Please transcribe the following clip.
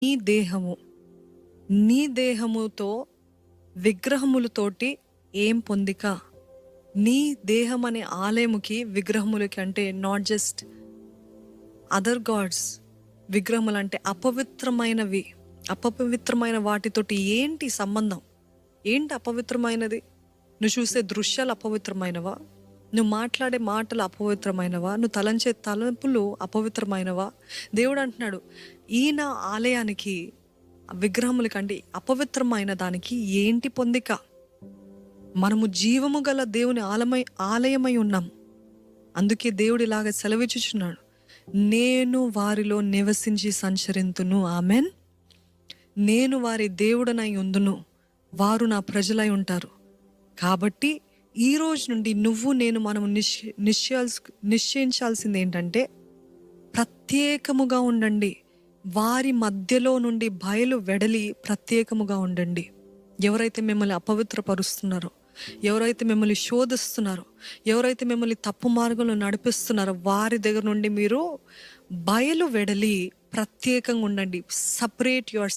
నీ దేహము నీ దేహముతో విగ్రహములతోటి ఏం పొందిక? నీ దేహం అనే ఆలయముకి విగ్రహములకి అంటే నాట్ జస్ట్ అదర్ గాడ్స్, విగ్రహములు అంటే అపవిత్రమైనవి, అపవిత్రమైన వాటితోటి ఏంటి సంబంధం? ఏంటి అపవిత్రమైనది? నువ్వు చూసే దృశ్యాలు అపవిత్రమైనవా? నువ్వు మాట్లాడే మాటలు అపవిత్రమైనవా? నువ్వు తలంచే తలంపులు అపవిత్రమైనవా? దేవుడు అంటున్నాడు, ఈ నా ఆలయానికి విగ్రహముల కంటే అపవిత్రమైన దానికి ఏంటి పొందిక? మనము జీవము గల దేవుని ఆలయమై ఉన్నాం. అందుకే దేవుడు ఇలాగ సెలవిచ్చుచున్నాడు, నేను వారిలో నివసించి సంచరింతును. ఆమెన్. నేను వారి దేవుడనై ఉందును, వారు నా ప్రజలై ఉంటారు. కాబట్టి ఈ రోజు నుండి నువ్వు నేను మనము నిశ్చయించాల్సింది ఏంటంటే, ప్రత్యేకముగా ఉండండి. వారి మధ్యలో నుండి బయలు వెడలి ప్రత్యేకముగా ఉండండి. ఎవరైతే మిమ్మల్ని అపవిత్రపరుస్తున్నారో, ఎవరైతే మిమ్మల్ని శోధిస్తున్నారో, ఎవరైతే మిమ్మల్ని తప్పు మార్గంలో నడిపిస్తున్నారో వారి దగ్గర నుండి మీరు బయలు వెడలి ప్రత్యేకంగా ఉండండి. Separate your